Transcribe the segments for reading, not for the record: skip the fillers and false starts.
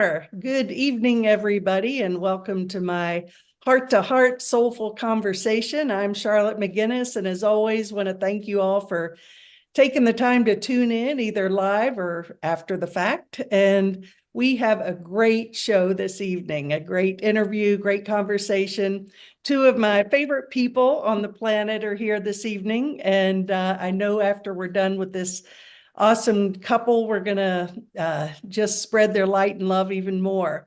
Good evening, everybody, and welcome to my heart-to-heart soulful conversation. I'm Charlotte McGinnis, and as always, want to thank you all for taking the time to tune in, either live or after the fact. And we have a great show this evening, a great interview, great conversation. Two of my favorite people on the planet are here this evening, and I know after we're done with this awesome couple, we're going to just spread their light and love even more.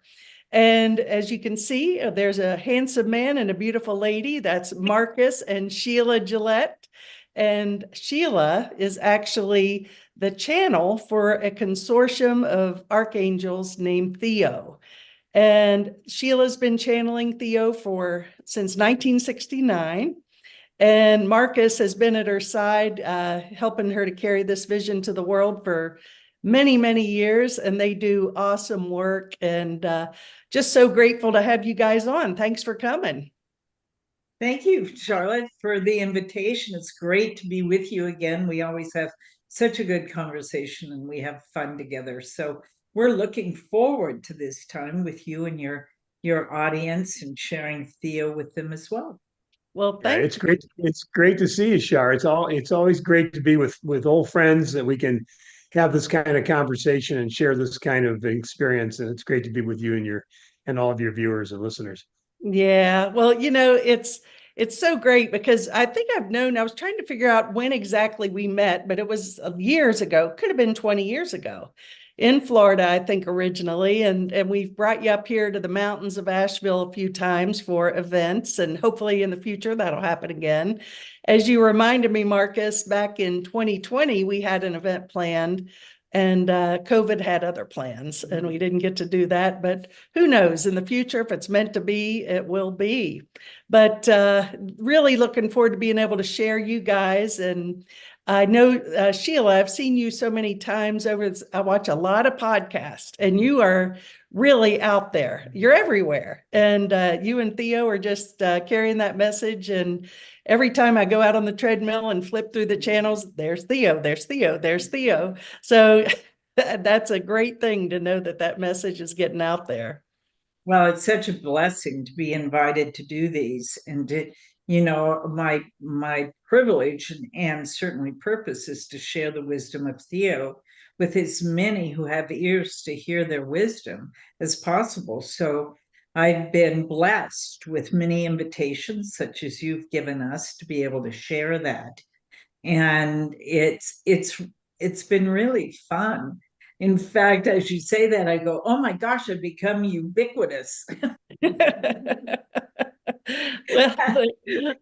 And as you can see, there's a handsome man and a beautiful lady. That's Marcus and Sheila Gillette. And Sheila is actually the channel for a consortium of archangels named Theo. And Sheila's been channeling Theo since 1969. And Marcus has been at her side, helping her to carry this vision to the world for many, many years. And they do awesome work. And just so grateful to have you guys on. Thanks for coming. Thank you, Charlotte, for the invitation. It's great to be with you again. We always have such a good conversation and we have fun together. So we're looking forward to this time with you and your audience and sharing Theo with them as well. Well, Yeah, thank it's great. It's great to see you, Shar. It's always great to be with old friends that we can have this kind of conversation and share this kind of experience. And it's great to be with you and all of your viewers and listeners. Yeah, well, it's so great because I think I was trying to figure out when exactly we met, but it was years ago, could have been 20 years ago in Florida, I think originally. And we've brought you up here to the mountains of Asheville a few times for events, and hopefully in the future that'll happen again. As you reminded me, Marcus, back in 2020, we had an event planned. And COVID had other plans, and we didn't get to do that. But who knows? In the future, if it's meant to be, it will be. But really looking forward to being able to share you guys. And I know, Sheila, I've seen you so many times I watch a lot of podcasts, and you are really out there. You're everywhere. And you and Theo are just carrying that message. And every time I go out on the treadmill and flip through the channels, there's Theo, there's Theo, there's Theo. So that's a great thing to know that message is getting out there. Well, it's such a blessing to be invited to do these, and my privilege and certainly purpose is to share the wisdom of Theo with as many who have ears to hear their wisdom as possible. So I've been blessed with many invitations, such as you've given us, to be able to share that, and it's been really fun. In fact, as you say that, I go, oh my gosh, I've become ubiquitous.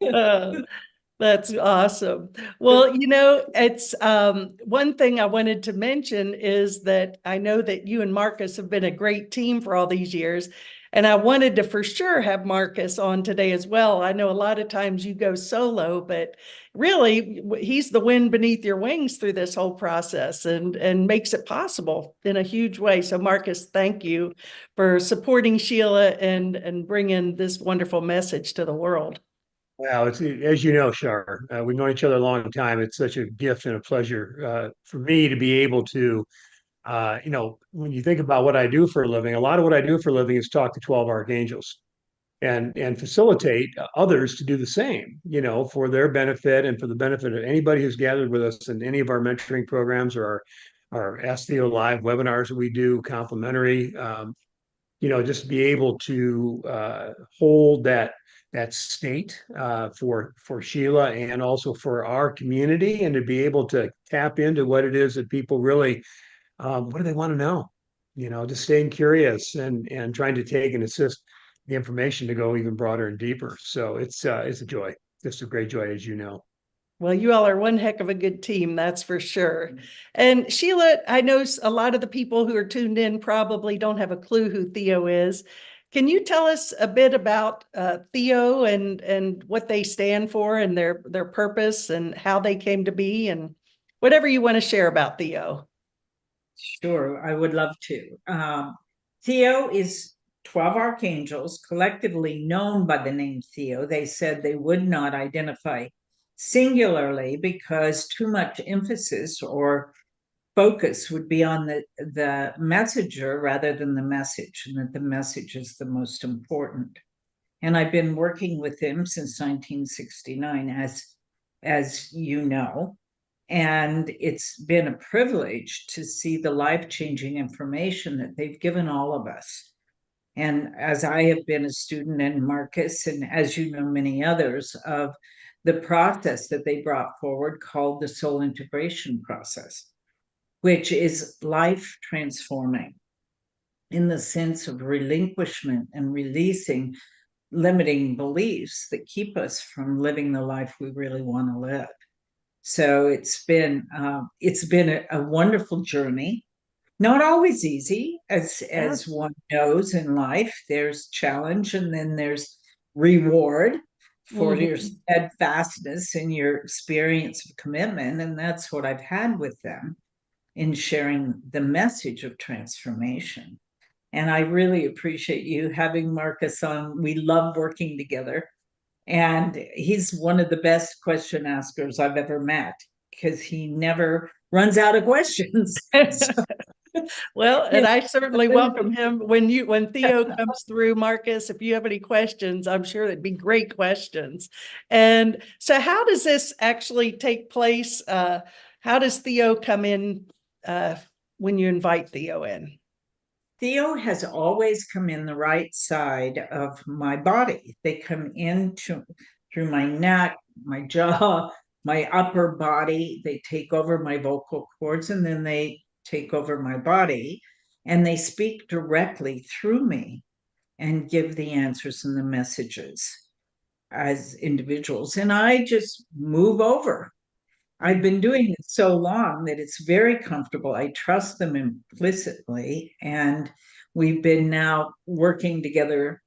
Well, that's awesome. Well, it's one thing I wanted to mention is that I know that you and Marcus have been a great team for all these years. And I wanted to for sure have Marcus on today as well. I know a lot of times you go solo, but really he's the wind beneath your wings through this whole process and makes it possible in a huge way. So Marcus, thank you for supporting Sheila and bringing this wonderful message to the world. Wow, it's as you know, Shar, we've known each other a long time. It's such a gift and a pleasure for me to be able to, when you think about what I do for a living, a lot of what I do for a living is talk to 12 archangels and facilitate others to do the same, for their benefit and for the benefit of anybody who's gathered with us in any of our mentoring programs or our Ask Theo Live webinars that we do, complimentary. Just be able to hold that state for Sheila and also for our community, and to be able to tap into what it is that people really what do they want to know? Just staying curious and trying to take and assist the information to go even broader and deeper. So it's a joy, just a great joy, as you know. Well, you all are one heck of a good team, that's for sure. And Sheila, I know a lot of the people who are tuned in probably don't have a clue who Theo is. Can you tell us a bit about Theo and what they stand for and their purpose and how they came to be and whatever you want to share about Theo? Sure, I would love to. Theo is 12 archangels, collectively known by the name Theo. They said they would not identify singularly because too much emphasis or focus would be on the messenger rather than the message, and that the message is the most important. And I've been working with him since 1969, as you know, and it's been a privilege to see the life-changing information that they've given all of us. And as I have been a student, and Marcus, and as you know, many others, of the process that they brought forward called the soul integration process, which is life transforming in the sense of relinquishment and releasing limiting beliefs that keep us from living the life we really want to live. So it's been a wonderful journey. Not always easy, as one knows in life. There's challenge, and then there's reward for your steadfastness and your experience of commitment. And that's what I've had with them in sharing the message of transformation. And I really appreciate you having Marcus on. We love working together. And he's one of the best question askers I've ever met, because he never runs out of questions. So, Well, and I certainly welcome him when Theo comes through, Marcus. If you have any questions, I'm sure that'd be great questions. And so how does this actually take place? How does Theo come in when you invite Theo in? Theo has always come in the right side of my body. They come in through my neck, my jaw, my upper body. They take over my vocal cords, and then they take over my body, and they speak directly through me and give the answers and the messages as individuals. And I just move over. I've been doing it so long that it's very comfortable. I trust them implicitly. And we've been now working together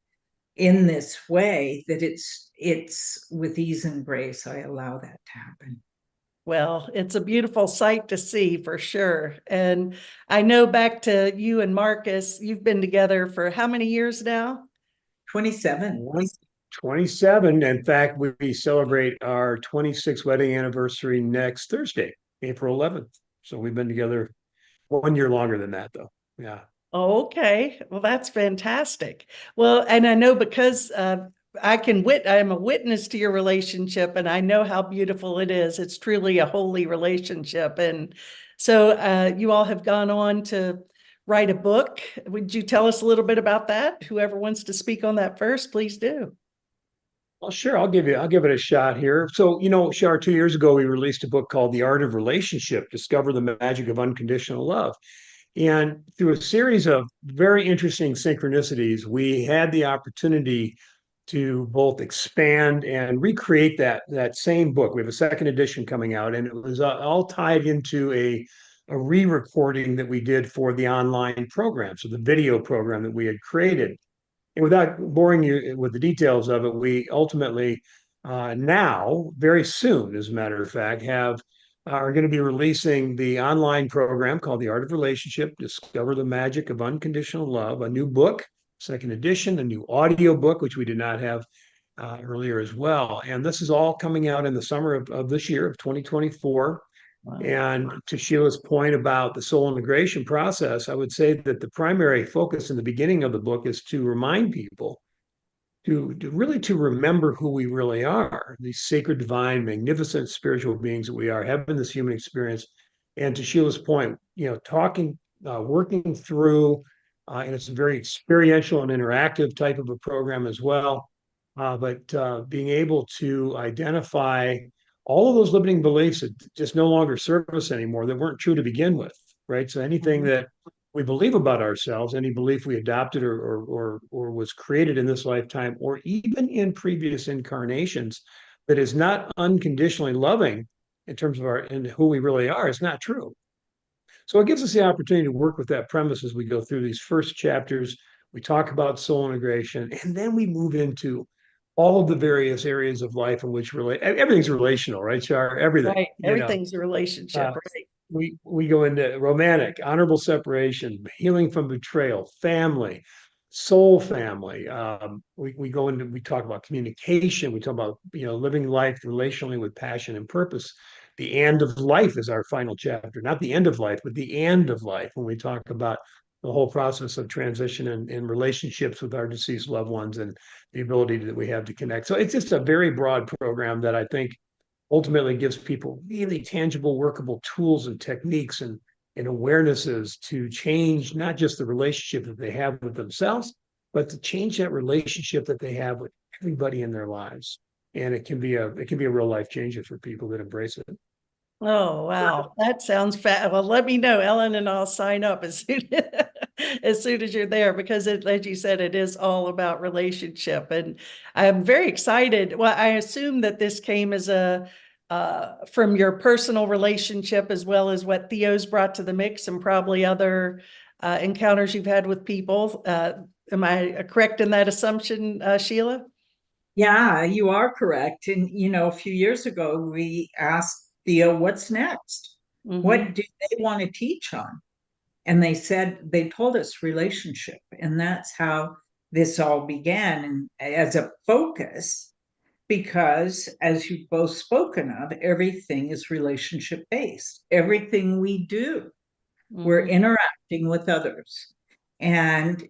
in this way that it's with ease and grace. I allow that to happen. Well, it's a beautiful sight to see for sure. And I know, back to you and Marcus, you've been together for how many years now? 27. 27. In fact, we celebrate our 26th wedding anniversary next Thursday, April 11th. So we've been together 1 year longer than that, though. Yeah. Okay. Well, that's fantastic. Well, and I know, because I'm a witness to your relationship, and I know how beautiful it is. It's truly a holy relationship. And so you all have gone on to write a book. Would you tell us a little bit about that? Whoever wants to speak on that first, please do. Well, sure. I'll give it a shot here. So, Shar, 2 years ago, we released a book called The Art of Relationship: Discover the Magic of Unconditional Love. And through a series of very interesting synchronicities, we had the opportunity to both expand and recreate that same book. We have a second edition coming out, and it was all tied into a re-recording that we did for the online program, so the video program that we had created. And without boring you with the details of it, we ultimately now, very soon, as a matter of fact, are going to be releasing the online program called The Art of Relationship: Discover the Magic of Unconditional Love, a new book, second edition, a new audio book, which we did not have earlier as well. And this is all coming out in the summer of this year, of 2024. Wow. And to Sheila's point about the soul integration process, I would say that the primary focus in the beginning of the book is to remind people to really to remember who we really are, these sacred, divine, magnificent spiritual beings that we are, having this human experience. And to Sheila's point, working through, and it's a very experiential and interactive type of a program as well. But being able to identify all of those limiting beliefs that just no longer serve us anymore, that weren't true to begin with, right? So anything that we believe about ourselves, any belief we adopted or was created in this lifetime, or even in previous incarnations, that is not unconditionally loving in terms of and who we really are, is not true. So it gives us the opportunity to work with that premise as we go through these first chapters. We talk about soul integration, and then we move into all of the various areas of life in which everything's relational, right, Char? Everything. Right. Everything's a relationship, right? We go into romantic, honorable separation, healing from betrayal, family, soul family. We talk about communication. We talk about living life relationally with passion and purpose. the end of life is our final chapter, not the end of life, but the end of life, when we talk about the whole process of transition and relationships with our deceased loved ones and the ability that we have to connect. So it's just a very broad program that I think ultimately gives people really tangible, workable tools and techniques and awarenesses to change not just the relationship that they have with themselves, but to change that relationship that they have with everybody in their lives. And it can be a real life changer for people that embrace it. Oh, wow. That sounds fat. Well, let me know, Ellen, and I'll sign up as soon as soon as you're there, because it, as you said, it is all about relationship. And I'm very excited. Well, I assume that this came as a from your personal relationship as well as what Theo's brought to the mix and probably other encounters you've had with people. Am I correct in that assumption, Sheila? Yeah, you are correct. And, a few years ago, we asked Theo, what's next? Mhm. What do they want to teach on? And they told us relationship. And that's how this all began, and as a focus, because as you've both spoken of, everything is relationship based. Everything we do, we're Mhm. interacting with others. And,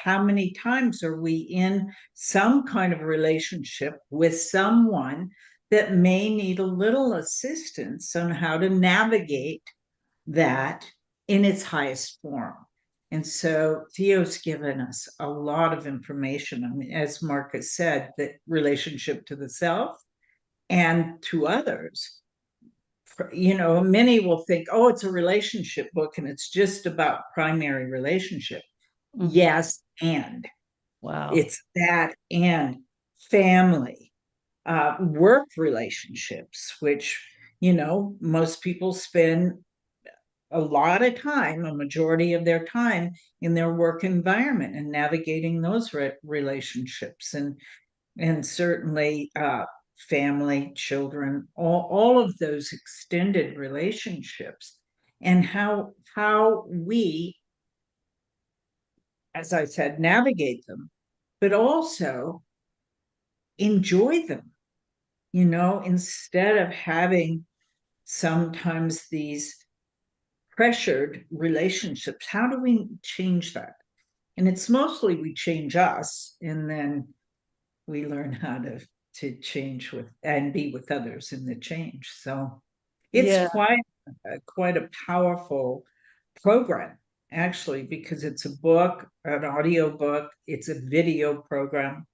how many times are we in some kind of relationship with someone that may need a little assistance on how to navigate that in its highest form? And so Theo's given us a lot of information. I mean, as Marcus said, that relationship to the self and to others. Many will think, oh, it's a relationship book and it's just about primary relationship. Mhm. Yes, and Wow. it's that and family, work relationships, which, most people spend a lot of time, a majority of their time in their work environment and navigating those relationships. And certainly family, children, all of those extended relationships, and how we, as I said, navigate them, but also enjoy them, instead of having sometimes these pressured relationships. How do we change that? And it's mostly we change us, and then we learn how to change with and be with others in the change. So it's Yeah. quite a powerful program, actually, because it's a book, an audio book, it's a video program.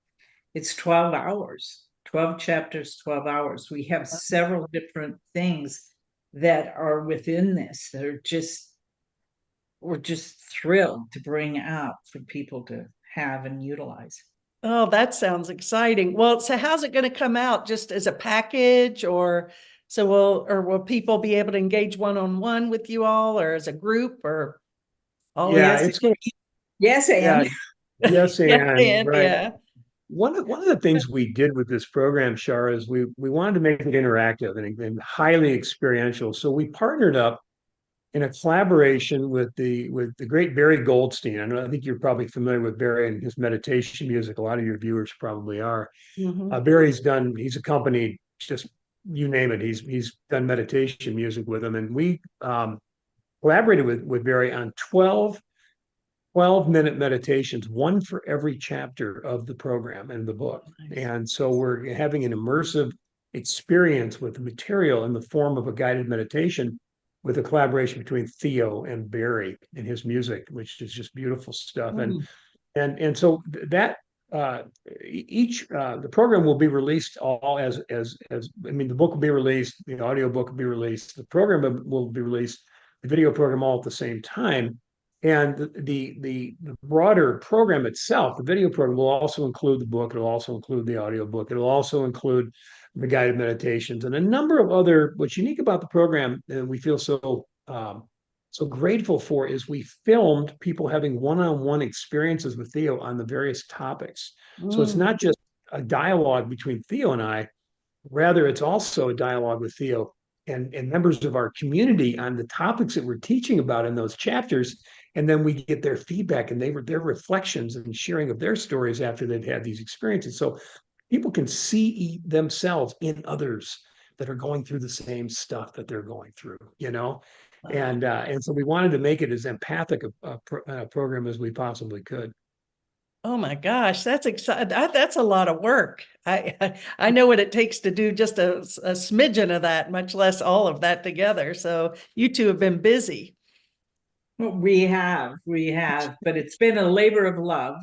It's 12 hours, 12 chapters, 12 hours. We have several different things that are within this that are we're just thrilled to bring out for people to have and utilize. Oh, that sounds exciting. Well, so how's it going to come out? Just as a package, or will people be able to engage one-on-one with you all, or as a group, or all of Yeah, Yes, it? it's going to, yes, yeah, and yes, Yeah, and and right. yeah. One of the things we did with this program, Shara, is we wanted to make it interactive and highly experiential. So we partnered up in a collaboration with the great Barry Goldstein. I think you're probably familiar with Barry and his meditation music. A lot of your viewers probably are. Mhm. He's accompanied just you name it. He's done meditation music with him, and we collaborated with Barry on 12-minute meditations, one for every chapter of the program and the book. Nice. And so we're having an immersive experience with the material in the form of a guided meditation with a collaboration between Theo and Barry and his music, which is just beautiful stuff. Mm. And so that each the program will be released all as I mean, the book will be released, the audio book will be released, the program will be released, the video program all at the same time. And the broader program itself, the video program will also include the book. It'll also include the audio book. It'll also include the guided meditations and a number of other. What's unique about the program, and we feel so grateful for, is we filmed people having one-on-one experiences with Theo on the various topics. So it's Mm. not just a dialogue between Theo and I, rather it's also a dialogue with Theo and members of our community on the topics that we're teaching about in those chapters. And then we get their feedback and their reflections and sharing of their stories after they've had these experiences. So people can see themselves in others that are going through the same stuff that they're going through, you know? Wow. And so we wanted to make it as empathic a program as we possibly could. Oh my gosh, that's exciting. That's a lot of work. I know what it takes to do just a smidgen of that, much less all of that together. So you two have been busy. We have, but it's been a labor of love,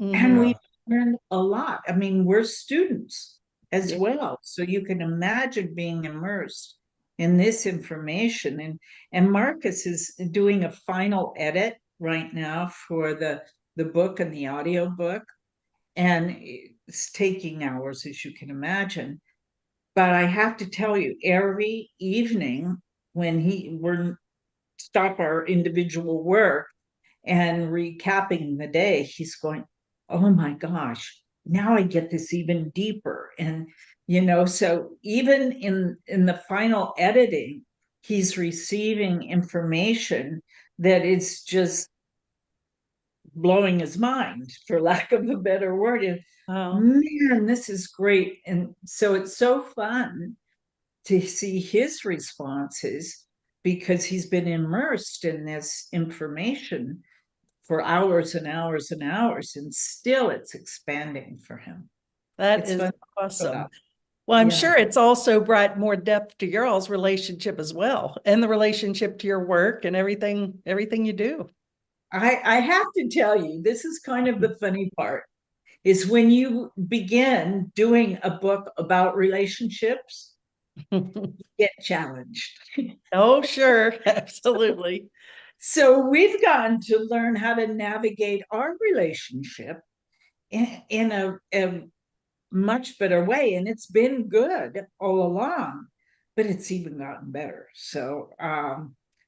and Mhm. we've learned a lot. I mean, we're students as Yeah. well, so you can imagine being immersed in this information. And Marcus is doing a final edit right now for the book and the audio book, and it's taking hours, as you can imagine. But I have to tell you, every evening when we're stop our individual work and recapping the day, he's going, oh my gosh, now I get this even deeper. And, so even in the final editing, he's receiving information that is just blowing his mind, for lack of a better word. And, Wow. man, this is great. And so it's so fun to see his responses because he's been immersed in this information for hours and hours and hours, and still it's expanding for him. That It's is fun. awesome. Well, I'm Yeah. sure it's also brought more depth to your all's relationship as well, and the relationship to your work and everything you do. I have to tell you, this is kind of the funny part, is when you begin doing a book about relationships, get challenged. Oh, sure. Absolutely. So we've gotten to learn how to navigate our relationship in a much better way, and it's been good all along, but it's even gotten better. So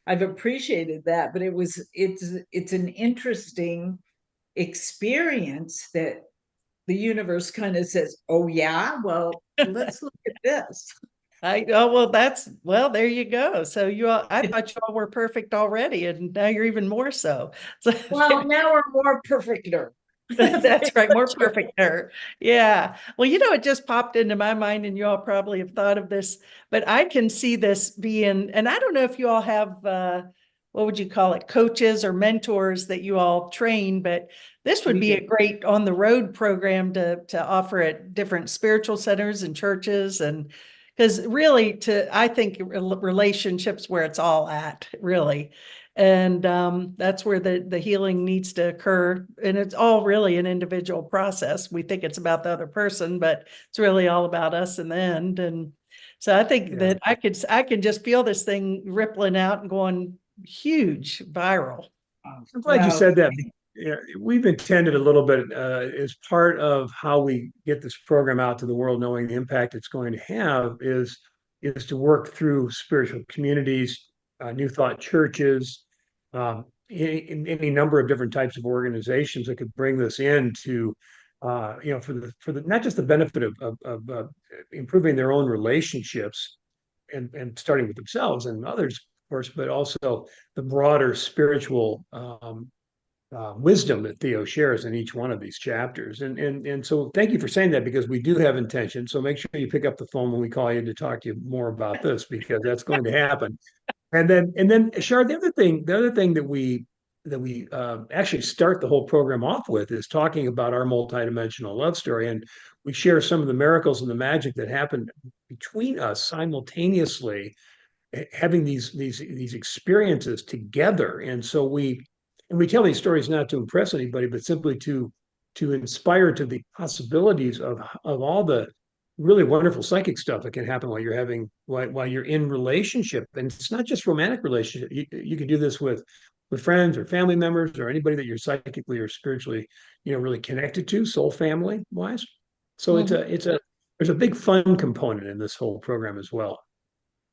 I've appreciated that, but it's an interesting experience that the universe kind of says, oh yeah, well, let's look at this. There you go. So I thought you all were perfect already, and now you're even more so. So Well, now we're more perfecter. that's right, more perfect her. Yeah. Well, it just popped into my mind, and you all probably have thought of this, but I can see this being, and I don't know if you all have what would you call it, coaches or mentors that you all train, but this would be a great on the road program to offer at different spiritual centers and churches, and because really I think relationships where it's all at, really. And that's where the healing needs to occur. And it's all really an individual process. We think it's about the other person, but it's really all about us in the end. And so I think that I can just feel this thing rippling out and going huge, viral. I'm glad you said that. Yeah, we've intended a little bit as part of how we get this program out to the world, knowing the impact it's going to have, is to work through spiritual communities, New Thought churches, in any number of different types of organizations that could bring this in to, for the not just the benefit of improving their own relationships and starting with themselves and others, of course, but also the broader spiritual wisdom that Theo shares in each one of these chapters. And so thank you for saying that, because we do have intention. So make sure you pick up the phone when we call you to talk to you more about this, because that's going to happen. And then Shar, the other thing that we actually start the whole program off with is talking about our multidimensional love story. And we share some of the miracles and the magic that happened between us simultaneously, having these experiences together. And we tell these stories not to impress anybody, but simply to inspire to the possibilities of all the really wonderful psychic stuff that can happen while you're in relationship. And it's not just romantic relationship. You can do this with friends or family members or anybody that you're psychically or spiritually, really connected to, soul family wise. So Mhm. there's a big fun component in this whole program as well.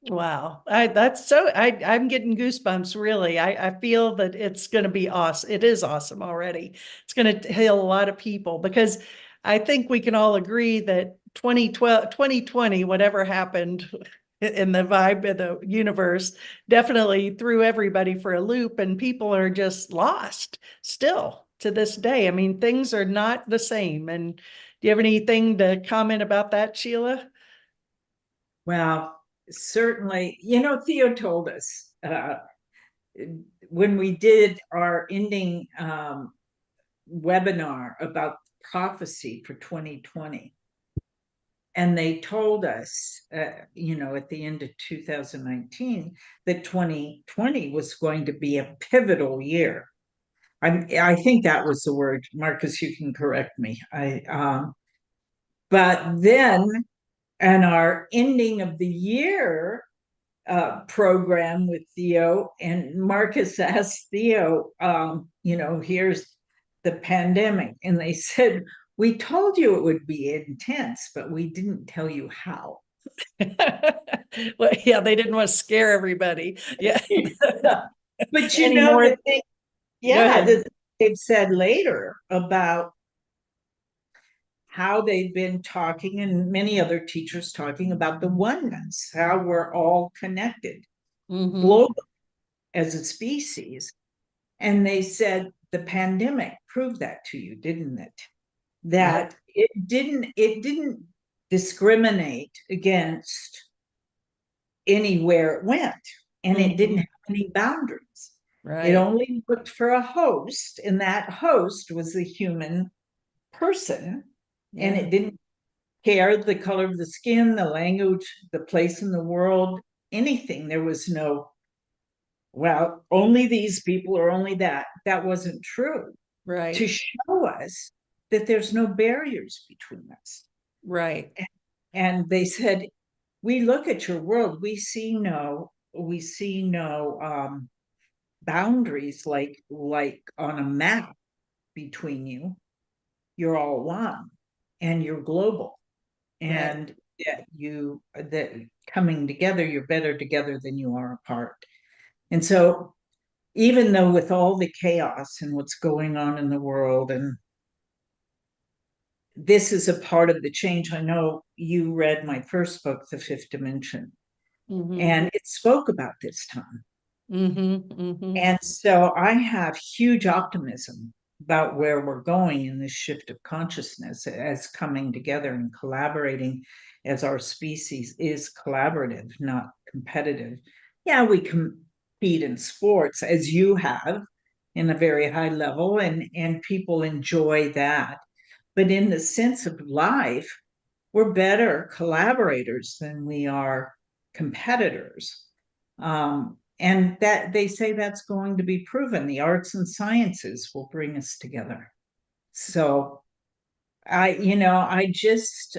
Wow. I'm getting goosebumps, really. I feel that it's going to be awesome. It is awesome already. It's going to heal a lot of people, because I think we can all agree that 2020, whatever happened in the vibe of the universe, definitely threw everybody for a loop, and people are just lost still to this day. I mean, things are not the same. And do you have anything to comment about that, Sheila? Well, certainly, Theo told us when we did our ending webinar about prophecy for 2020. And they told us, at the end of 2019, that 2020 was going to be a pivotal year. I think that was the word, Marcus, you can correct me. But then, and our ending of the year program with Theo, and Marcus asked Theo, here's the pandemic. And they said, we told you it would be intense, but we didn't tell you how. Well, yeah, they didn't want to scare everybody. Yeah. But Anymore. the thing, they've said later about how they've been talking, and many other teachers talking about the oneness, how we're all connected globally as a species. And they said the pandemic proved that to you, didn't it? That it didn't discriminate against anywhere it went, and it didn't have any boundaries. It only looked for a host, and that host was the human person. And it didn't care the color of the skin, the language, the place in the world, anything. There was no, well, only these people or only that. That wasn't true. Right. To show us that there's no barriers between us. Right. And they said, we look at your world, we see no boundaries like on a map between you. You're all one, and you're global. And that coming together, you're better together than you are apart. And so even though with all the chaos and what's going on in the world, and this is a part of the change. I know you read my first book, The Fifth Dimension, and it spoke about this time. And so I have huge optimism about where we're going in this shift of consciousness as coming together and collaborating, as our species is collaborative, not competitive. Yeah, we compete in sports, as you have, in a very high level, and people enjoy that. But in the sense of life, we're better collaborators than we are competitors. And that they say that's going to be proven. The arts and sciences will bring us together. So I just,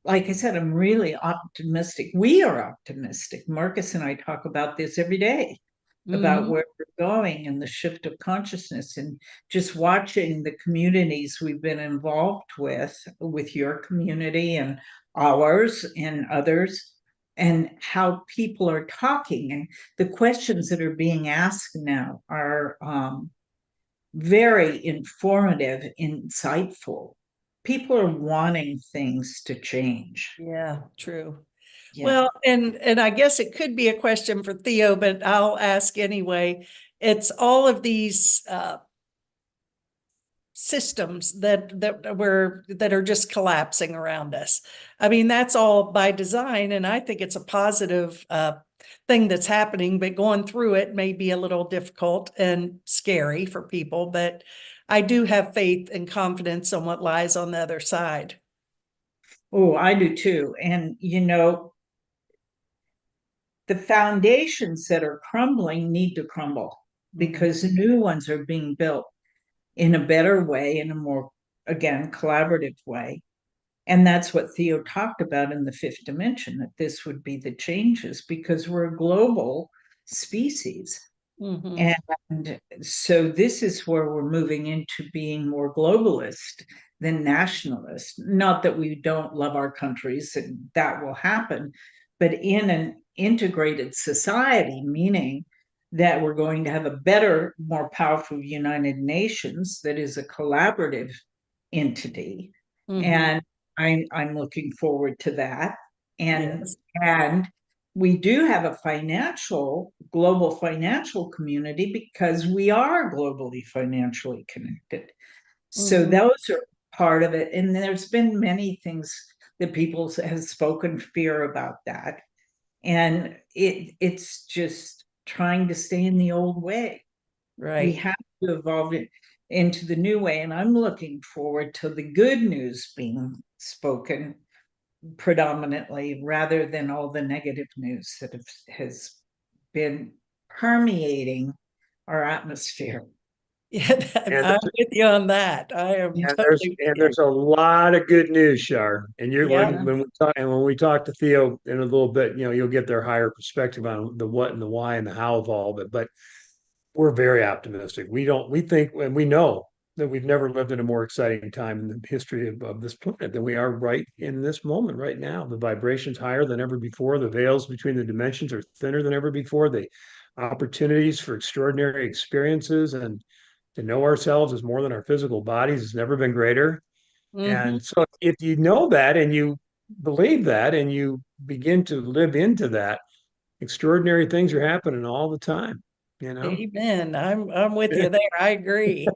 like I said, I'm really optimistic. We are optimistic. Marcus and I talk about this every day, about where we're going and the shift of consciousness, and just watching the communities we've been involved with your community and ours and others, and how people are talking, and the questions that are being asked now are very informative, insightful. People are wanting things to change. Yeah, true. Yeah. Well, and I guess it could be a question for Theo, but I'll ask anyway. It's all of these systems that are just collapsing around us. I mean, that's all by design, and I think it's a positive thing that's happening, but going through it may be a little difficult and scary for people, but I do have faith and confidence on what lies on the other side. Oh, I do too. And the foundations that are crumbling need to crumble, because new ones are being built in a better way, in a more, again, collaborative way. And that's what Theo talked about in the fifth dimension, that this would be the changes, because we're a global species. And so this is where we're moving into being more globalist than nationalist. Not that we don't love our countries, and that will happen, but in an integrated society, meaning that we're going to have a better, more powerful United Nations that is a collaborative entity. And I'm looking forward to that. And we do have a global financial community, because we are globally financially connected. So those are part of it. And there's been many things that people have spoken fear about that. And it's just trying to stay in the old way. We Right. have to evolve it into the new way. And I'm looking forward to the good news being spoken predominantly rather than all the negative news that has been permeating our atmosphere. Yeah, And I'm with you on that. I am totally with you. there's a lot of good news, Shar. And you're Yeah. when we talk to Theo in a little bit, you'll get their higher perspective on the what and the why and the how of all of it. But we're very optimistic. We think and we know that we've never lived in a more exciting time in the history of this planet than we are right in this moment, right now. The vibration's higher than ever before. The veils between the dimensions are thinner than ever before. The opportunities for extraordinary experiences and to know ourselves as more than our physical bodies has never been greater. Mhm. And so if you know that and you believe that and you begin to live into that, extraordinary things are happening all the time, you know? Amen. I'm with you there. I agree.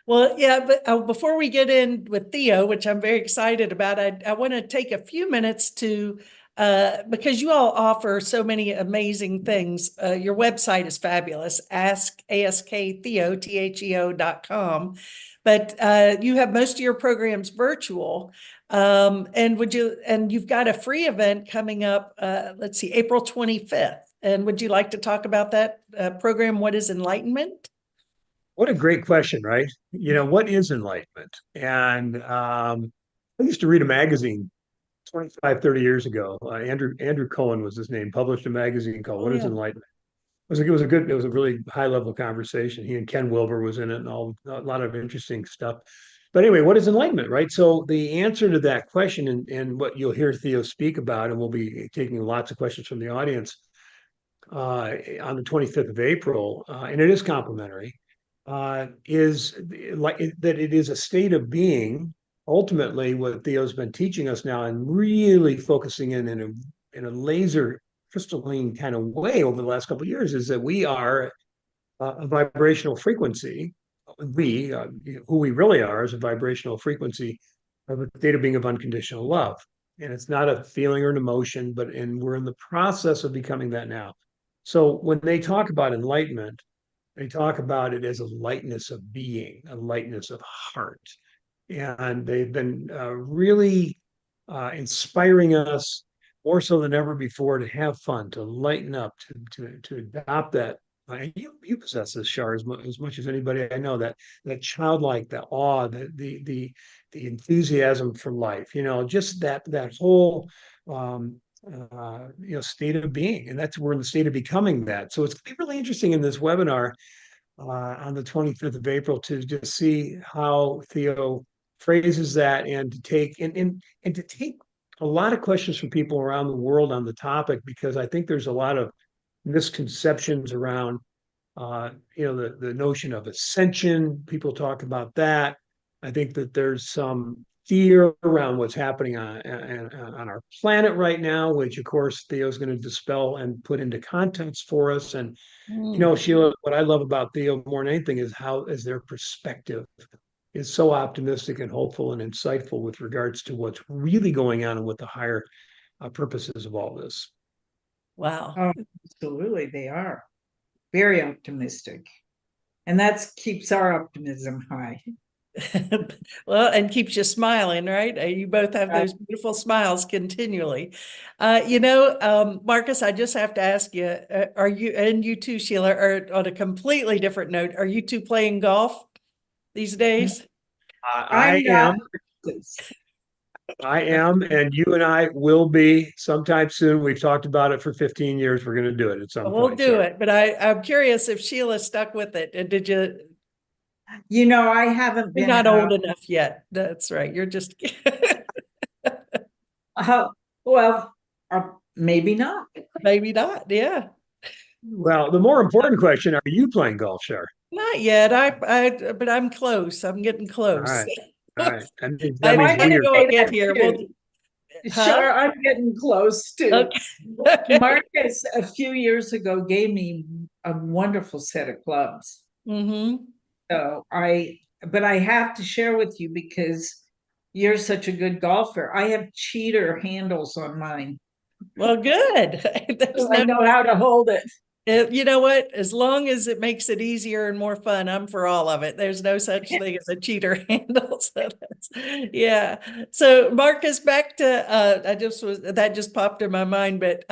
Well, yeah, but before we get in with Theo, which I'm very excited about, I want to take a few minutes to, because you all offer so many amazing things. Your website is fabulous, Theo, Theo.com. But you have most of your programs virtual. And you've got a free event coming up, let's see, April 25th. And would you like to talk about that program? What is enlightenment? What a great question, right? What is enlightenment? And I used to read a magazine 25, 30 years ago. Andrew Cohen was his name, published a magazine called Oh, What is yeah. Enlightenment? It was a really high level conversation. He and Ken Wilber was in it and a lot of interesting stuff. But anyway, what is enlightenment, right? So the answer to that question and what you'll hear Theo speak about, and we'll be taking lots of questions from the audience on the 25th of April, and it is complimentary, is like that it is a state of being. Ultimately, what Theo's been teaching us now and really focusing in a laser crystalline kind of way over the last couple of years is that we are a vibrational frequency. We, who we really are, is a vibrational frequency of a state of being of unconditional love. And it's not a feeling or an emotion, and we're in the process of becoming that now. So when they talk about enlightenment, they talk about it as a lightness of being, a lightness of heart. And they've been really inspiring us more so than ever before to have fun, to lighten up, to adopt that. And you possess this, Shar, as much as anybody I know, that childlike, the awe, the enthusiasm for life, just that whole state of being. And we're in the state of becoming that. So it's going to be really interesting in this webinar on the 25th of April to just see how Theo phrases that and to take a lot of questions from people around the world on the topic, because I think there's a lot of misconceptions around the notion of ascension. People talk about that. I think that there's some fear around what's happening on our planet right now, which of course Theo's going to dispel and put into context for us. And Mm. Sheila, what I love about Theo more than anything is their perspective is so optimistic and hopeful and insightful with regards to what's really going on and what the higher purposes of all this. Wow. Oh, absolutely, they are very optimistic. And that keeps our optimism high. Well, and keeps you smiling, right? You both have those beautiful smiles continually. Marcus, I just have to ask you, are you, and you too, Sheila, are on a completely different note. Are you two playing golf these days? I I'm not. am. I am, and you and I will be sometime soon. We've talked about it for 15 years. We're going to do it at some We'll point. do it, but I'm curious if Sheila stuck with it. And did you? I haven't You're been not old out. enough yet. That's right. You're just. Well, maybe not. Maybe not. Yeah. Well, the more important question, are you playing golf, Shar? Not yet. But I'm close. I'm getting All close. right. All right. That I'm means I gonna can we're go say get that here. too. Huh? Sure, I'm getting close too. Okay. Okay. Marcus, a few years ago, gave me a wonderful set of clubs. Mm-hmm. But I have to share with you because You're such a good golfer. I have cheater handles on mine. Well, good. There's So I no, know how to hold it. you know what? As long as it makes it easier and more fun, I'm for all of it. There's no such thing as a cheater handle. So that's, yeah. So Marcus, back to that just popped in my mind. But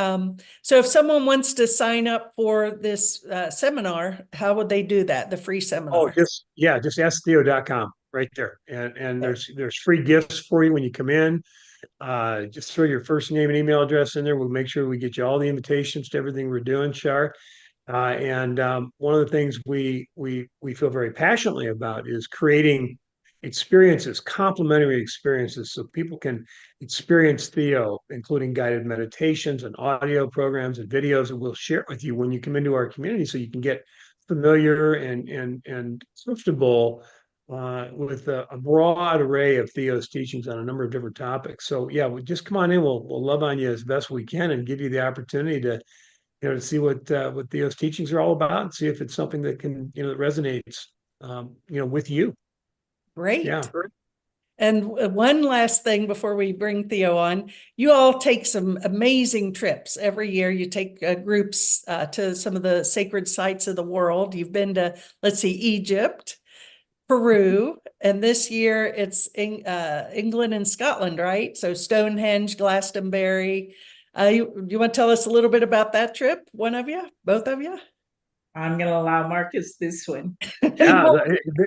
so if someone wants to sign up for this seminar, how would they do that? The free Oh, seminar? just asktheo.com right there. And there's free gifts for you when you come in. Just throw your first name and email address in there. We'll make sure we get you all the invitations to everything we're doing, Shar. And one of the things we feel very passionately about is creating experiences, complementary experiences, so people can experience Theo, including guided meditations and audio programs and videos that we'll share with you when you come into our community, so you can get familiar and comfortable with a broad array of Theo's teachings on a number of different topics. So yeah, just come on in. We'll love on you as best we can and give you the opportunity to to see what Theo's teachings are all about and see if it's something that can that resonates with you. Great. Yeah. And one last thing before we bring Theo on, you all take some amazing trips every year. You take groups to some of the sacred sites of the world. You've been to, let's see, Egypt, Peru, and this year it's in England and Scotland, right? So Stonehenge, Glastonbury. You want to tell us a little bit about that trip? One of you, both of you? I'm going to allow Marcus this one. Yeah,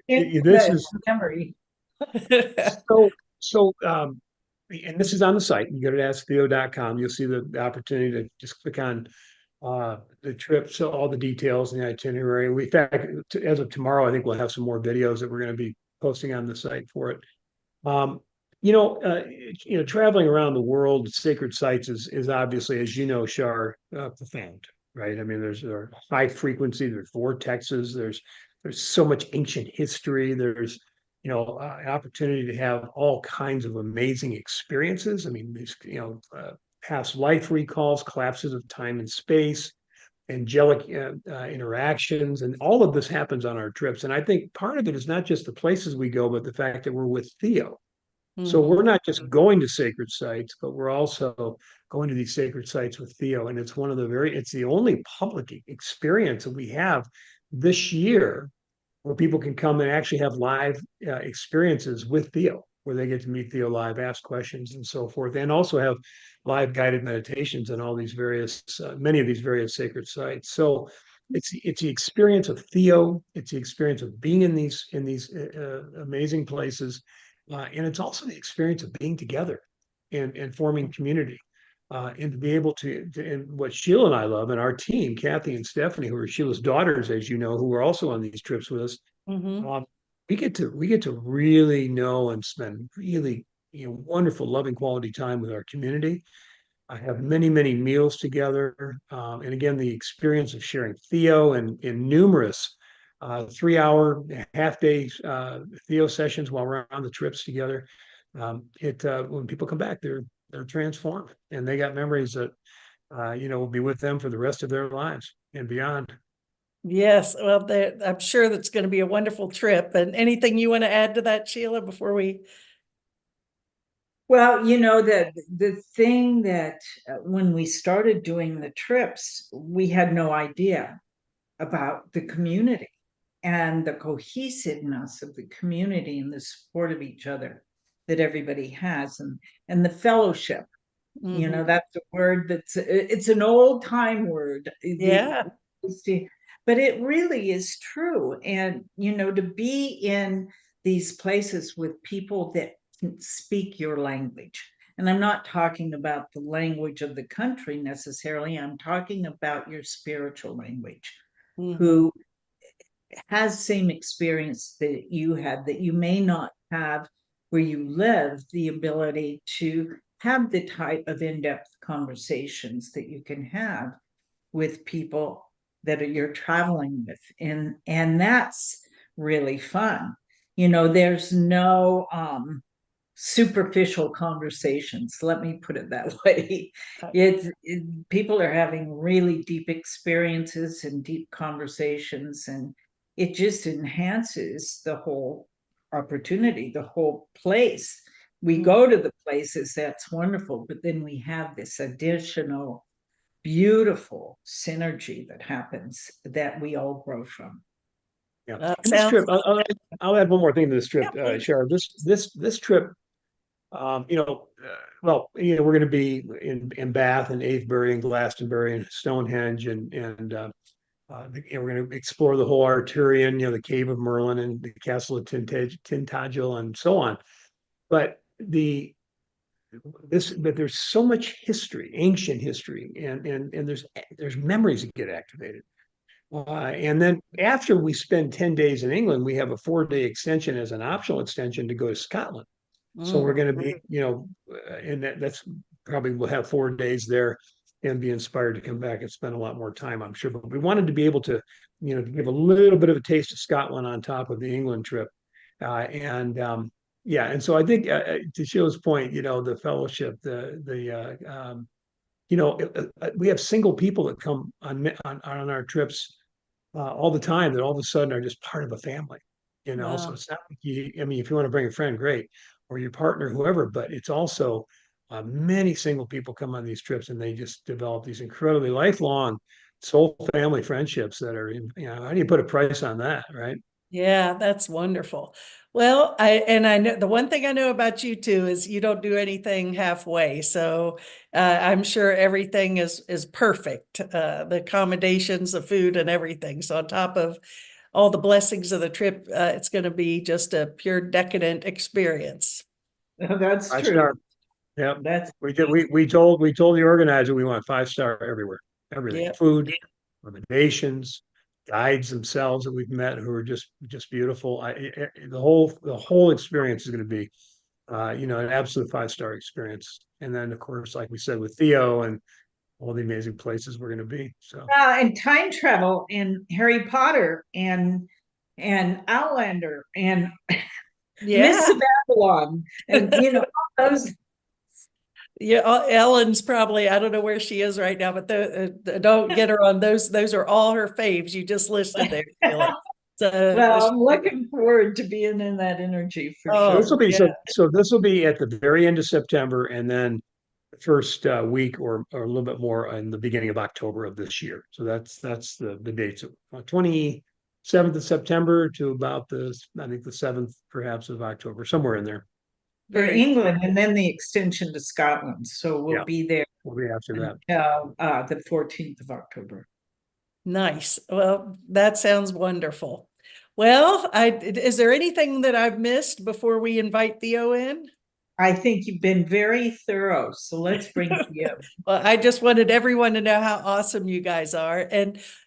this The is memory. so and this is on the site. You go to asktheo.com. You'll see the opportunity to just click on the trip, so all the details and the itinerary. In fact, as of tomorrow, I think we'll have some more videos that we're going to be posting on the site for it. Um, traveling around the world, sacred sites is obviously, as you know, Shar, profound, right? I mean, there are high frequency, there's vortexes, there's so much ancient history, there's an opportunity to have all kinds of amazing experiences. I mean, these past life recalls, collapses of time and space, angelic interactions, and all of this happens on our trips. And I think part of it is not just the places we go, but the fact that we're with Theo. So Mhm. we're not just going to sacred sites, but we're also going to these sacred sites with Theo. And it's the only public experience that we have this year where people can come and actually have live experiences with Theo, where they get to meet Theo live, ask questions and so forth, and also have live guided meditations in all these many of these various sacred sites. So it's the experience of Theo. It's the experience of being in these amazing places, and it's also the experience of being together and forming community. And to be able and what Sheila and I love, and our team, Kathy and Stephanie, who are Sheila's daughters, as you know, who are also on these trips with us, Mhm. we get to really know and spend really wonderful, loving, quality time with our community. I have many meals together, and again, the experience of sharing Theo and in numerous 3-hour half day Theo sessions while we're on the trips together. It When people come back, they're transformed, and they got memories that will be with them for the rest of their lives and beyond. Yes, well, I'm sure that's going to be a wonderful trip. And anything you want to add to that, Sheila, before we? Well, the thing that when we started doing the trips, we had no idea about the community and the cohesiveness of the community and the support of each other that everybody has, and the fellowship. Mhm. That's a word it's an old time word. Yeah. But it really is true. And, to be in these places with people that can speak your language. And I'm not talking about the language of the country necessarily. I'm talking about your spiritual language, Mhm. who has same experience that you had, that you may not have where you live, the ability to have the type of in-depth conversations that you can have with people that you're traveling with, and that's really fun. There's no superficial conversations, let me put it that way. People are having really deep experiences and deep conversations, and it just enhances the whole opportunity, the whole place, we go to the places, that's wonderful, but then we have this additional beautiful synergy that happens that we all grow from. Yeah. And this Sounds, trip, I'll add one more thing to this trip, yeah, please. Sharon. This trip, well, we're going to be in Bath and Avebury and Glastonbury and Stonehenge we're going to explore the whole Arturian, the Cave of Merlin and the Castle of Tintagel and so on. But there's so much history, ancient history, and there's memories that get activated. And then after we spend 10 days in England, we have a 4-day extension as an optional extension to go to Scotland. So we're going to be, and that's probably we'll have 4 days there and be inspired to come back and spend a lot more time, I'm sure. But we wanted to be able to, to give a little bit of a taste of Scotland on top of the England trip. Yeah, and so I think to Sheila's point, the fellowship, we have single people that come on our trips all the time that all of a sudden are just part of a family. Wow. So it's not like if you want to bring a friend, great, or your partner, whoever, but it's also many single people come on these trips and they just develop these incredibly lifelong soul family friendships that are, how do you put a price on that, right? Yeah, that's wonderful. Well, I know the one thing I know about you two is you don't do anything halfway. So I'm sure everything is perfect. The accommodations, the food, and everything. So on top of all the blessings of the trip, it's going to be just a pure decadent experience. That's Five true. star. Yeah, That's we told the organizer we want 5-star everywhere, everything, Yep. food, accommodations, guides themselves that we've met who are just beautiful. The whole experience is going to be, an absolute 5-star experience. And then of course, like we said, with Theo and all the amazing places we're going to be. So and time travel and Harry Potter and Outlander and Yeah. Miss Babylon and all those. Yeah, Ellen's probably, I don't know where she is right now, but don't get her on those. Those are all her faves you just listed there, Sheila. So, Well, I'm looking forward to being in that energy for oh, this will sure. be yeah, so this will be at the very end of September, and then the first week or a little bit more in the beginning of October of this year. So that's the dates. 27th of September to about I think the 7th perhaps of October, somewhere in there. For very England, and then the extension to Scotland. So Yeah, we'll be there we'll be after that. until the 14th of October. nice. Well, that sounds wonderful. Well, is there anything that I've missed before we invite Theo in? I think you've been very thorough. So let's bring Theo. Well, I just wanted everyone to know how awesome you guys are.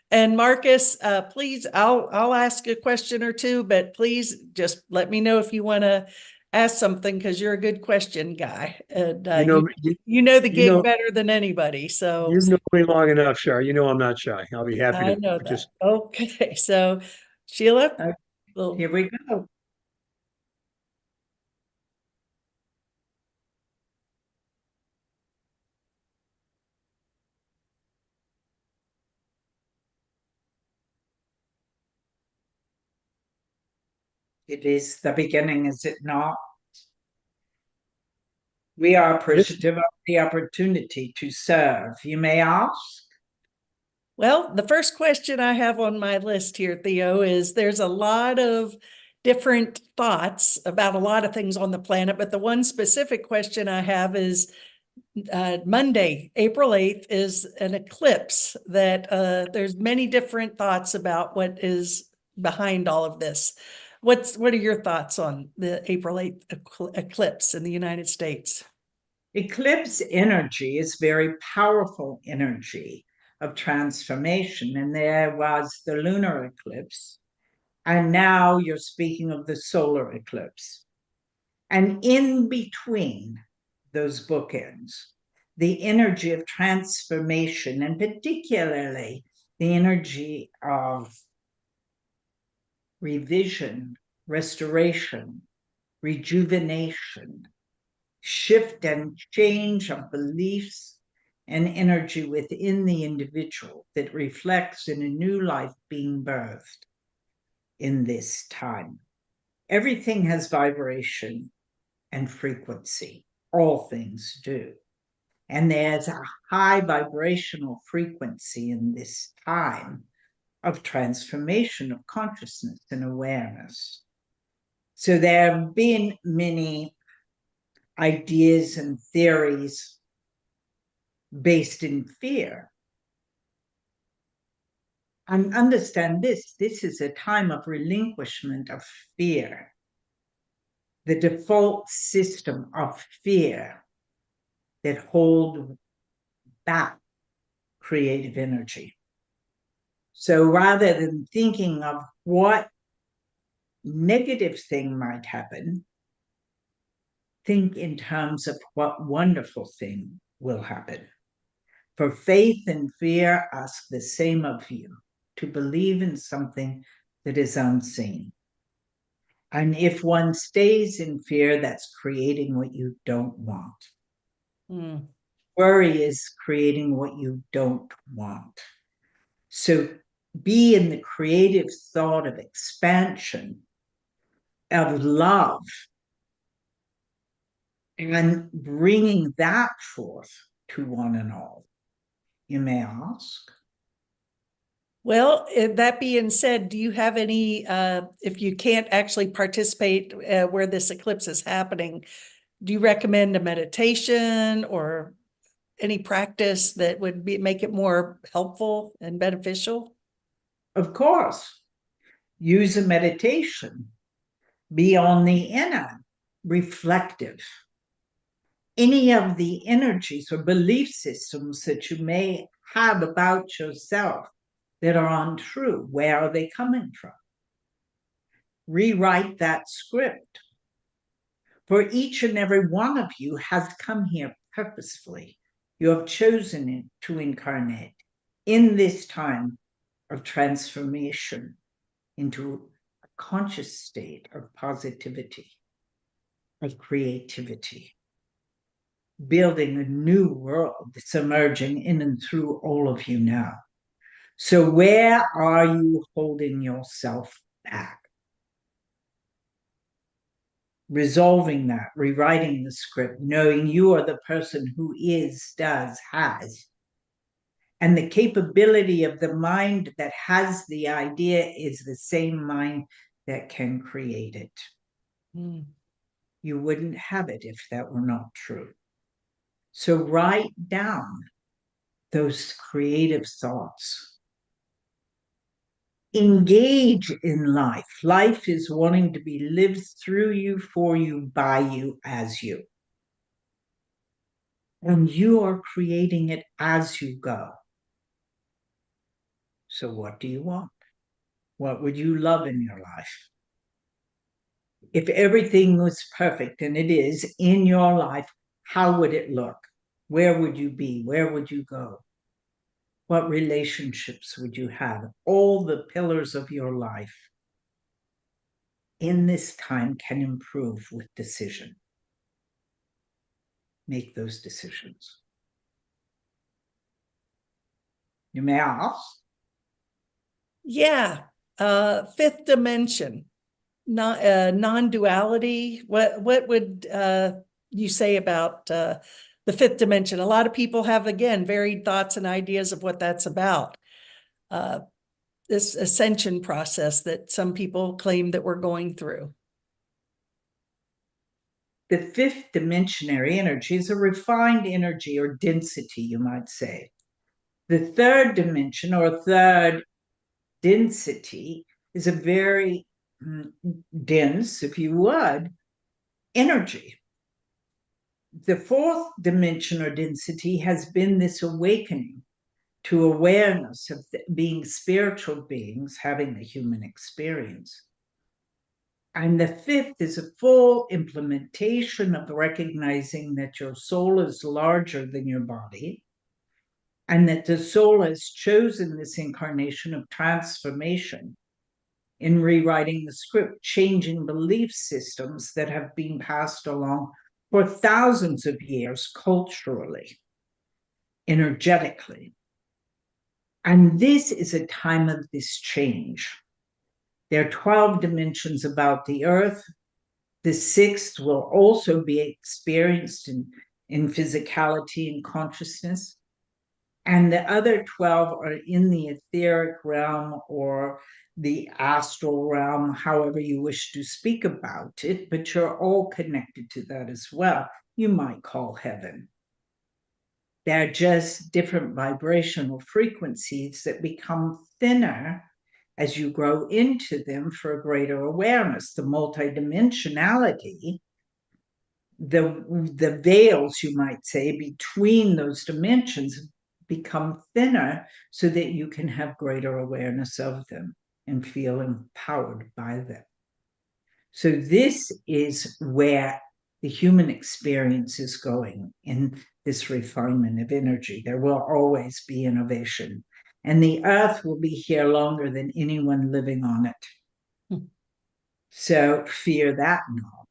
And Marcus, please, I'll ask a question or two, but please just let me know if you want to ask something because you're a good question guy. And you know the gig better than anybody. So you've known me long enough, Shar. I'm not shy. I'll be happy I to know that. participate. Okay. So Sheila, Here we go. It is the beginning, is it not? We are appreciative of the opportunity to serve. You may ask. well, the first question I have on my list here, Theo, is there's a lot of different thoughts about a lot of things on the planet, but the one specific question I have is Monday, April 8th is an eclipse that there's many different thoughts about what is behind all of this. What are your thoughts on the April 8th eclipse in the United States? Eclipse energy is very powerful energy of transformation. And there was the lunar eclipse. And now you're speaking of the solar eclipse. And in between those bookends, the energy of transformation, and particularly the energy of revision, restoration, rejuvenation, shift and change of beliefs and energy within the individual that reflects in a new life being birthed in this time. Everything has vibration. and frequency. All things do. And there's a high vibrational frequency in this time of transformation of consciousness and awareness. So there have been many ideas and theories based in fear. And understand this is a time of relinquishment of fear. The default system of fear that hold back creative energy. So rather than thinking of what negative thing might happen, think in terms of what wonderful thing will happen. For faith and fear ask the same of you, to believe in something that is unseen. And if one stays in fear, that's creating what you don't want. Mm. Worry is creating what you don't want. So be in the creative thought of expansion, of love, and bringing that forth to one and all. You may ask. Well, that being said, do you have any, if you can't actually participate where this eclipse is happening, do you recommend a meditation or any practice that would make it more helpful and beneficial? Of course, use a meditation. Be on the inner, reflective. Any of the energies or belief systems that you may have about yourself that are untrue, where are they coming from? Rewrite that script. For each and every one of you has come here purposefully. You have chosen it to incarnate in this time of transformation into a conscious state of positivity, of creativity, building a new world that's emerging in and through all of you now. So where are you holding yourself back? Resolving that, rewriting the script, knowing you are the person who is, does, has. And the capability of the mind that has the idea is the same mind that can create it. Mm. You wouldn't have it if that were not true. So write down those creative thoughts. Engage in life. Life is wanting to be lived through you, for you, by you, as you. And you are creating it as you go. So what do you want? What would you love in your life? If everything was perfect, and it is in your life, how would it look? Where would you be? Where would you go? What relationships would you have? All the pillars of your life in this time can improve with decision. Make those decisions. You may ask. Yeah, fifth dimension, non-duality. What would you say about the fifth dimension? A lot of people have, again, varied thoughts and ideas of what that's about. This ascension process that some people claim that we're going through. The fifth dimensionary energy is a refined energy or density, you might say. The third dimension or third density is a very dense, if you would, energy. The fourth dimension or density has been this awakening to awareness of being spiritual beings having a human experience. And the fifth is a full implementation of recognizing that your soul is larger than your body, and that the soul has chosen this incarnation of transformation in rewriting the script, changing belief systems that have been passed along for thousands of years culturally, energetically. And this is a time of this change. There are 12 dimensions about the earth. The sixth will also be experienced in physicality and consciousness. And the other 12 are in the etheric realm or the astral realm, however you wish to speak about it, but you're all connected to that as well. You might call heaven. They're just different vibrational frequencies that become thinner as you grow into them for a greater awareness. The multidimensionality, the veils, you might say, between those dimensions become thinner so that you can have greater awareness of them and feel empowered by them. So this is where the human experience is going in this refinement of energy. There will always be innovation, and the earth will be here longer than anyone living on it. So fear that not.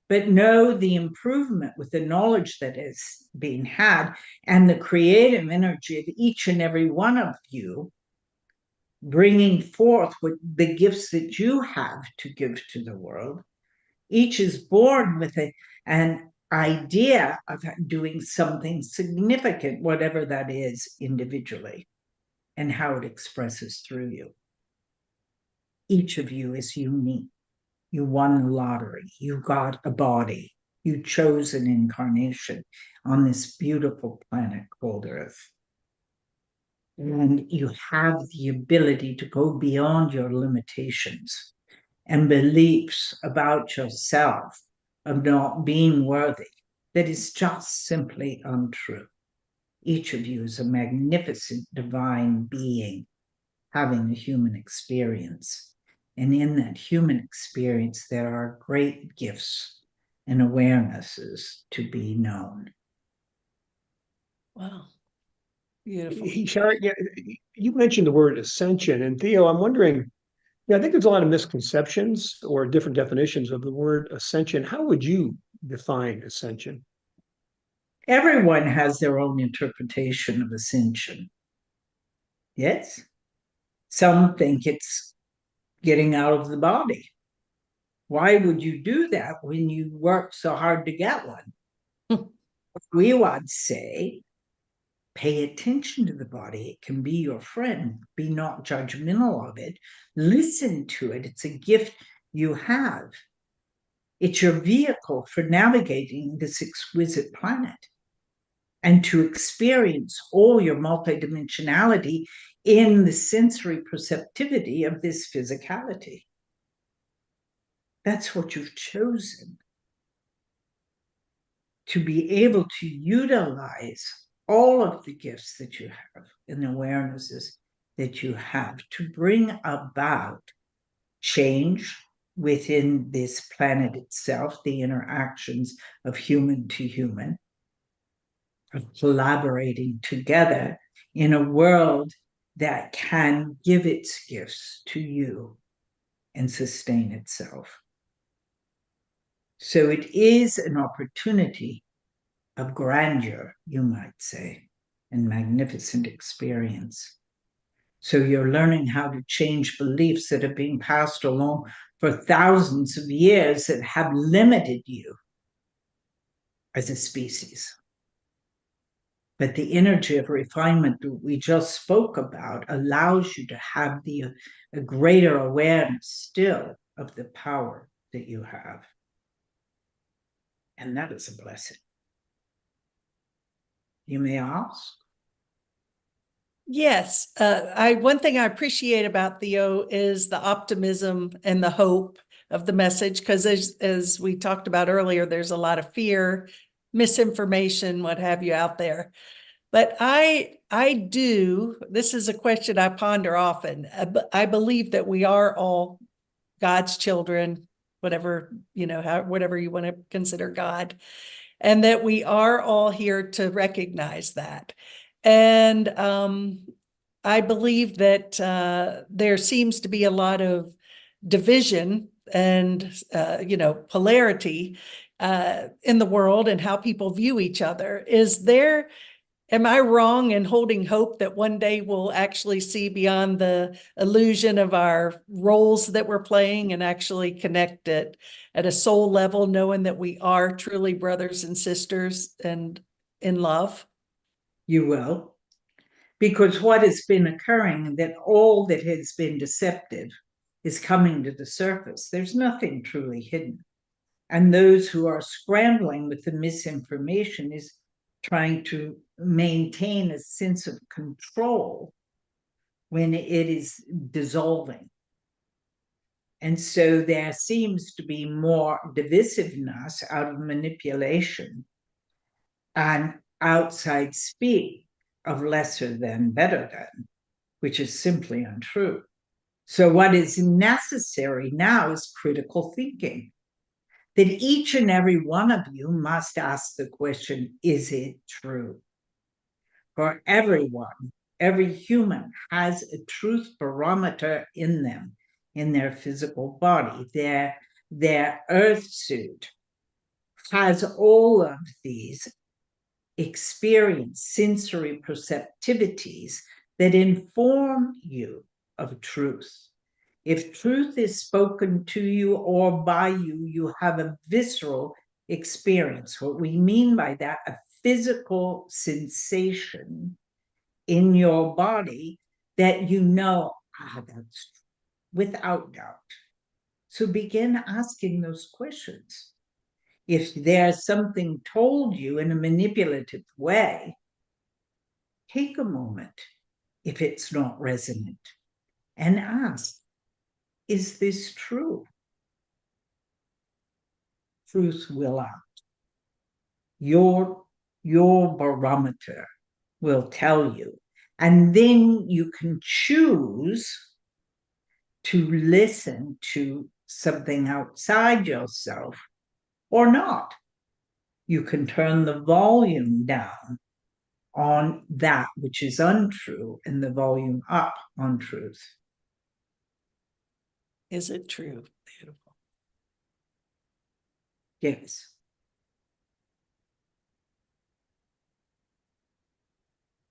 But know the improvement with the knowledge that is being had and the creative energy of each and every one of you bringing forth what the gifts that you have to give to the world. Each is born with an idea of doing something significant, whatever that is individually, and how it expresses through you. Each of you is unique. You won the lottery. You got a body. You chose an incarnation on this beautiful planet called Earth. And you have the ability to go beyond your limitations and beliefs about yourself of not being worthy that is just simply untrue. Each of you is a magnificent divine being having a human experience. And in that human experience, there are great gifts and awarenesses to be known. Wow. Beautiful. Shari, yeah, you mentioned the word ascension, and Theo, I'm wondering, I think there's a lot of misconceptions or different definitions of the word ascension. How would you define ascension? Everyone has their own interpretation of ascension. Yes? Some think it's getting out of the body. Why would you do that when you work so hard to get one? We would say, pay attention to the body. It can be your friend. Be not judgmental of it. Listen to it. It's a gift you have. It's your vehicle for navigating this exquisite planet and to experience all your multidimensionality in the sensory perceptivity of this physicality. That's what you've chosen. To be able to utilize all of the gifts that you have and the awarenesses that you have to bring about change within this planet itself, the interactions of human to human, of collaborating together in a world that can give its gifts to you and sustain itself. So it is an opportunity of grandeur, you might say, and magnificent experience. So you're learning how to change beliefs that have been passed along for thousands of years that have limited you as a species. But the energy of refinement that we just spoke about allows you to have a greater awareness still of the power that you have. And that is a blessing. You may ask? Yes. One thing I appreciate about Theo is the optimism and the hope of the message, because as we talked about earlier, there's a lot of fear, misinformation, what have you out there. But this is a question I ponder often. I believe that we are all God's children, whatever you want to consider God, and that we are all here to recognize that. And I believe that there seems to be a lot of division and polarity in the world and how people view each other. Is there Am I wrong in holding hope that one day we'll actually see beyond the illusion of our roles that we're playing and actually connect it at a soul level, knowing that we are truly brothers and sisters and in love? You will. Because what has been occurring, that all that has been deceptive is coming to the surface. There's nothing truly hidden. And those who are scrambling with the misinformation is trying to maintain a sense of control when it is dissolving. And so there seems to be more divisiveness out of manipulation and outside speak of lesser than, better than, which is simply untrue. So what is necessary now is critical thinking. That each and every one of you must ask the question, is it true? For everyone, every human has a truth barometer in them, in their physical body. Their earth suit has all of these experience, sensory perceptivities that inform you of truth. If truth is spoken to you or by you, you have a visceral experience. What we mean by that, a physical sensation in your body that you know, that's without doubt. So begin asking those questions. If there's something told you in a manipulative way, take a moment, if it's not resonant, and ask, is this true? Truth will out. Your barometer will tell you. And then you can choose to listen to something outside yourself or not. You can turn the volume down on that which is untrue and the volume up on truth. Is it true? Beautiful. Yes.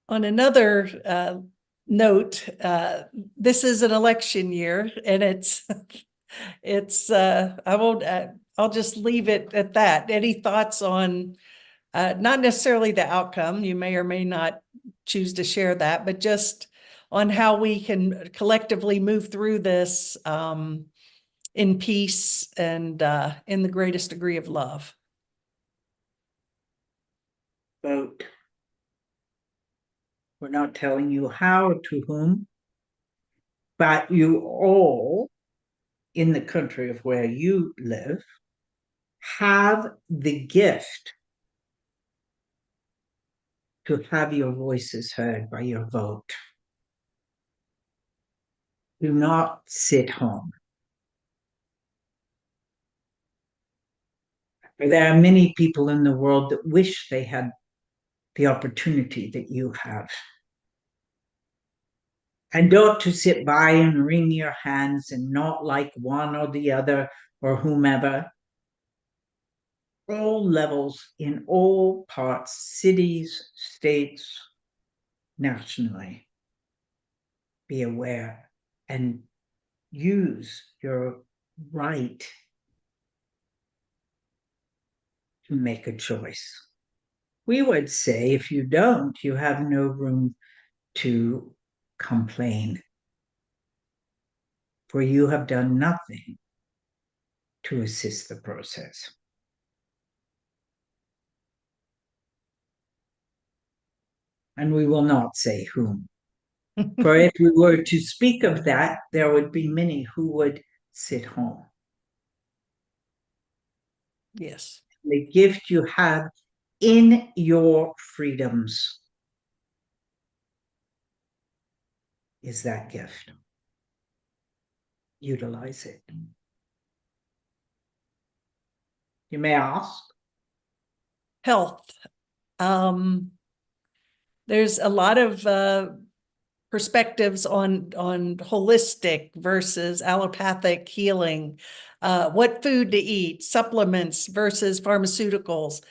On another note, this is an election year, and I'll just leave it at that. Any thoughts on not necessarily the outcome? You may or may not choose to share that, but just on how we can collectively move through this in peace and in the greatest degree of love. Vote. We're not telling you how or to whom, but you all in the country of where you live have the gift to have your voices heard by your vote. Do not sit home. There are many people in the world that wish they had the opportunity that you have. And don't to sit by and wring your hands and not like one or the other or whomever. All levels, in all parts, cities, states, nationally. Be aware and use your right to make a choice. We would say if you don't, you have no room to complain, for you have done nothing to assist the process. And we will not say whom. For if we were to speak of that, there would be many who would sit home. Yes. The gift you have in your freedoms is that gift. Utilize it. You may ask. Health. There's a lot of perspectives on holistic versus allopathic healing, what food to eat, supplements versus pharmaceuticals.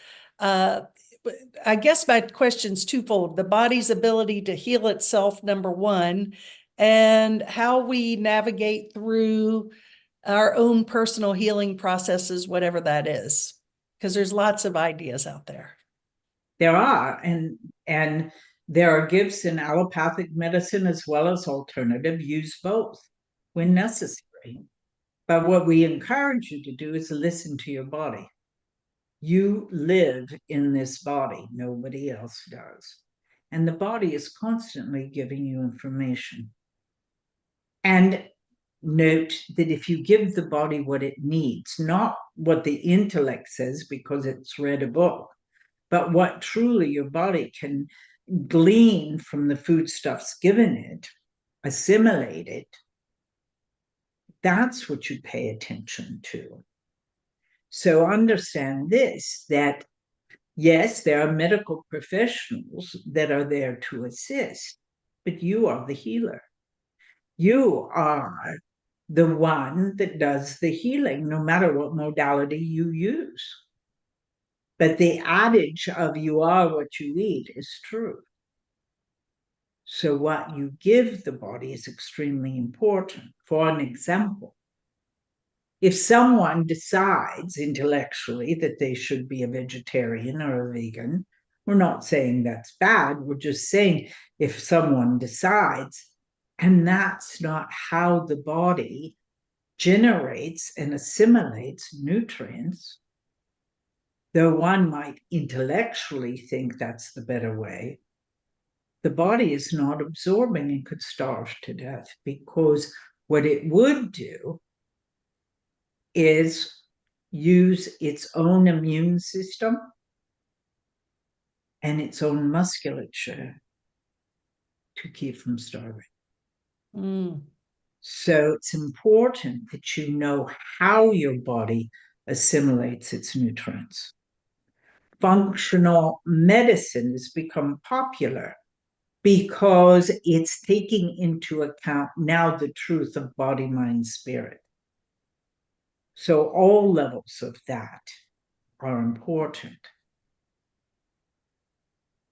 I guess my question's twofold. The body's ability to heal itself, number one, and how we navigate through our own personal healing processes, whatever that is. Because there's lots of ideas out there. There are, and there are gifts in allopathic medicine as well as alternative. Use both when necessary. But what we encourage you to do is listen to your body. You live in this body, nobody else does. And the body is constantly giving you information. And note that if you give the body what it needs, not what the intellect says because it's read a book, but what truly your body can glean from the foodstuffs given it, assimilate it, that's what you pay attention to. So understand this, that yes, there are medical professionals that are there to assist, but you are the healer. You are the one that does the healing, no matter what modality you use. But the adage of you are what you eat is true. So what you give the body is extremely important. For an example, if someone decides intellectually that they should be a vegetarian or a vegan, we're not saying that's bad. We're just saying if someone decides, and that's not how the body generates and assimilates nutrients, though one might intellectually think that's the better way, the body is not absorbing and could starve to death, because what it would do is use its own immune system and its own musculature to keep from starving. So it's important that you know how your body assimilates its nutrients. Functional medicine has become popular because it's taking into account now the truth of body, mind, spirit. So all levels of that are important.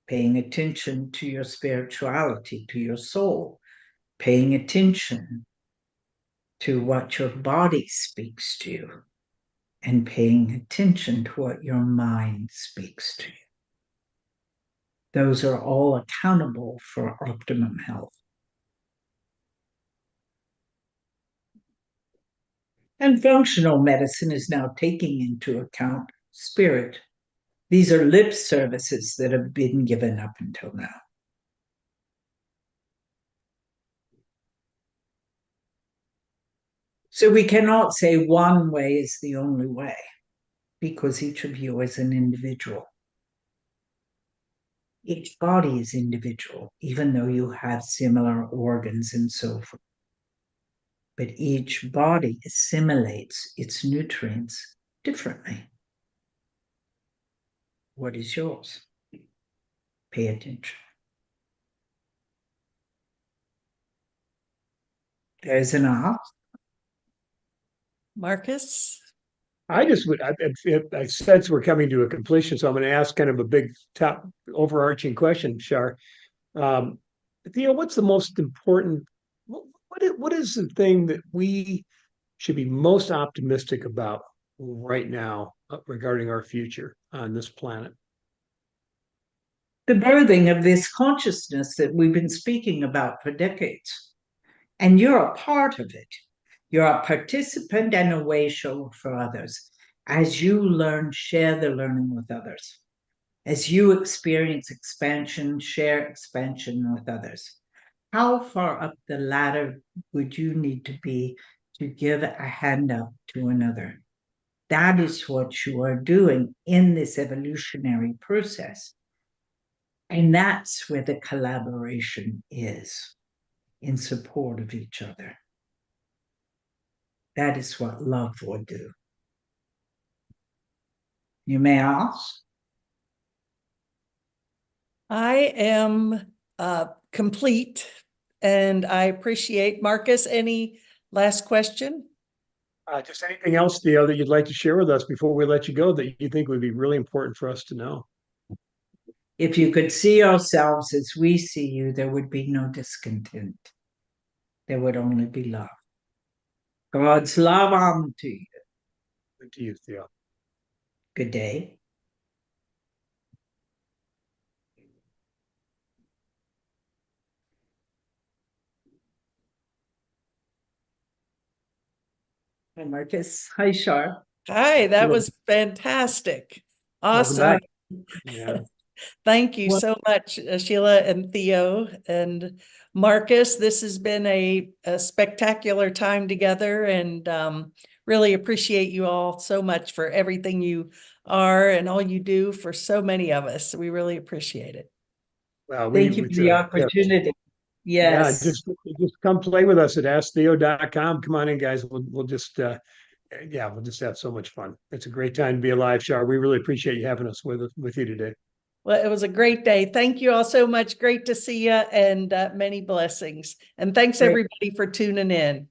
Paying attention to your spirituality, to your soul, paying attention to what your body speaks to you, and paying attention to what your mind speaks to you. Those are all accountable for optimum health. And functional medicine is now taking into account spirit. These are lip services that have been given up until now. So we cannot say one way is the only way, because each of you is an individual. Each body is individual, even though you have similar organs and so forth. But each body assimilates its nutrients differently. What is yours? Pay attention. There's an ask. Marcus? I just would, I sense we're coming to a completion, so I'm going to ask kind of a big top overarching question, Shar. Theo, what's the most important, what is the thing that we should be most optimistic about right now regarding our future on this planet? The birthing of this consciousness that we've been speaking about for decades. And you're a part of it. You're a participant and a way shower for others. As you learn, share the learning with others. As you experience expansion, share expansion with others. How far up the ladder would you need to be to give a hand up to another? That is what you are doing in this evolutionary process. And that's where the collaboration is, in support of each other. That is what love would do. You may ask? I am complete, and I appreciate Marcus. Any last question? Just anything else, Theo, that you'd like to share with us before we let you go that you think would be really important for us to know? If you could see yourselves as we see you, there would be no discontent. There would only be love. God's love on to you. Good to you, Theo. Good day. Hi, Marcus. Hi, Shar. Hi, that Sheila, was fantastic. welcome Awesome. back. Yeah. Thank you Well- so much, Sheila and Theo and Marcus. This has been a spectacular time together, and really appreciate you all so much for everything you are and all you do for so many of us. We really appreciate it. Well, Thank you for the yeah, opportunity. yeah, Yes. just come play with us at asktheo.com. Come on in, guys. We'll just we'll just have so much fun. It's a great time to be alive, Shar. We really appreciate you having us with you today. Well, it was a great day. Thank you all so much. Great to see you, and many blessings. And thanks Great. everybody for tuning in.